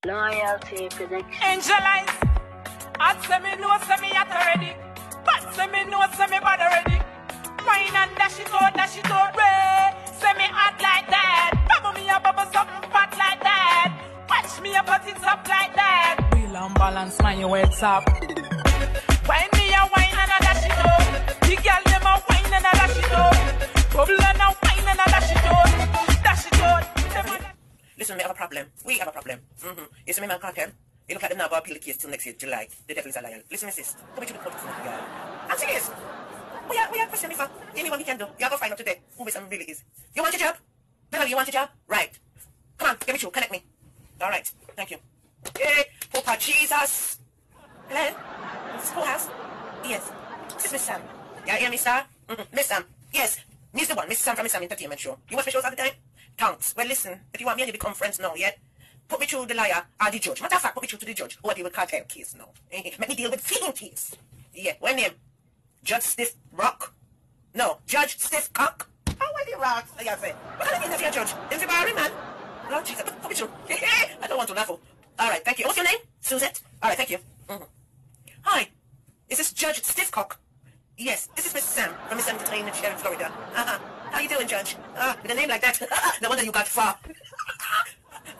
Loyalty Production. Angelize. I'd say me know, say me at already. But say me know, say me bad already. Wine and dash it out, way. Say me hot like that. Bubble me a bubble something fat like that. Watch me a put it up like that. Wheel and balance, man, your heads up. Wine me a wine and a dash it out. The girl them a wine and a dash it out. Bubble and a wine and a dash it out. Dash it out. Listen, we have a problem. We have a problem. You see me, man, cartel? You look like them now go appeal the case till next year, July. The devil is a liar. Listen, sis. Come into the court, girl. I'm serious. We are question me for anyone we can do. You have to find out today who this really is. You want a job? Beverly, you want a job? Right. Come on, get me through. Connect me. All right. Thank you. Hey, Papa Jesus. Hello? Is this schoolhouse? Yes. This is Miss Sam. Yeah, hear me, sir? Miss Sam. Yes. Miss the one. Miss Sam from Miss Sam Entertainment Show. You watch my shows all the time? Thanks. Well, listen. If you want me and you become friends now, yeah? Put me through the liar or the judge. Matter of fact, put me through to the judge who I deal with cartel case now. Make me deal with feeding case. Yeah. What name? Judge Stiff Rock? No. Judge Stiff Cock? How are you rocks? I say. What kind of name is your judge? Is it Barry, man? Lord Jesus. Put me through. I don't want to laugh. All right. Thank you. What's your name? Suzette? All right. Thank you. Hi. Is this Judge Stiffcock? Yes. This is Miss Sam from Miss Sam Entertainment Show in Florida. How you doing, Judge? With a name like that, no wonder you got far.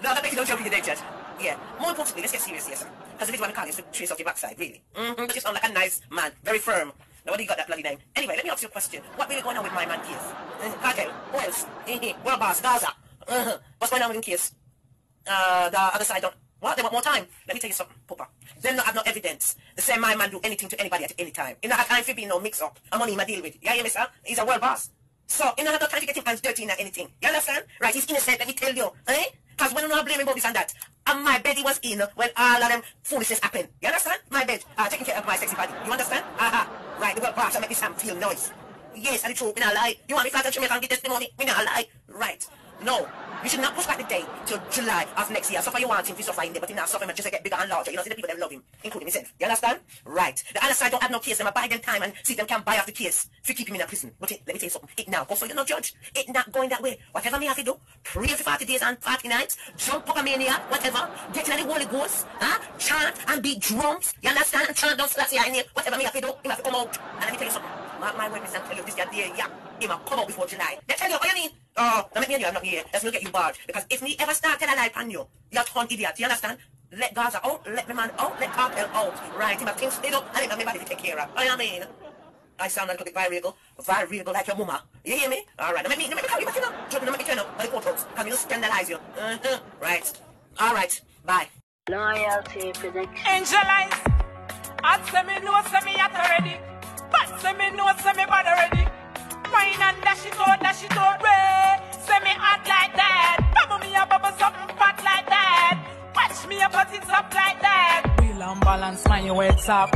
No, that makes you no joke in your day, Judge. Yeah. More importantly, let's get serious here, sir. Because the reason why we call you is to trace off your backside, really. But you sound like a nice man. Very firm. Nobody got that bloody name. Anyway, let me ask you a question. What really going on with my man case? Cartel. Who else? World Boss. Gaza. What's going on with him case? The other side don't... What? They want more time? Let me tell you something, Papa. They don't have no evidence. The same my man do anything to anybody at any time. He don't have time for being no mix-up. I'm money him a deal with. You hear me, sir? He's a world boss. So, he don't have no time to get him hands dirty in anything. You understand? Right, he's innocent, let me tell you. Eh? Because when you're not blaming about this and that, and my bed he was in when all of them foolishness happened. You understand? My bed. Taking care of my sexy body. You understand? Right, the world boss, I make this Sam feel noise. Yes, and the truth, me not lie. You want me to fly to Jamaica and get testimony? Me not lie. Right. No. You should not push back the day till July of next year. Suffer you want him to suffer in there, but he not suffer him just to get bigger and larger. You know, see the people that love him, including himself. You understand? Right. The other side don't have no case. Them buy them time and see them can buy off the case for keep him in a prison. But let me tell you something. It now go for you no judge. It not going that way. Whatever me have to do, pray for 40 days and 40 nights, jump up a mania, whatever, get in the Holy Ghost, chant and beat drums. You understand? And chant down slash in here. Whatever me have to do, he have to come out. And let me tell you something. My witness and tell you this guy there, yeah. He must come out before July. Let's tell you what you mean. Oh, don't make me and you, I'm not here. That's not get you barred. Because if me ever start telling a lie on you, you're a torn idiot. You understand? Let Gaza out, let the man out, let cartel out. Right, he must things stayed up, and he must everybody to take care of. You know what I mean? I sound a little bit variable like your mama. You hear me? Alright, now let me call you back, you know. Just let me turn up by the courthouse. Because we'll scandalize you. Right. Alright, bye. Loyalty Production. Angelize. I'd say me know, say me at already. But say me know, say me bad already. Wine and dash it out, way. Say me hot like that. Bubble me a bubble something fat like that. Watch me a put it up like that. Wheel and balance, man, your heads up.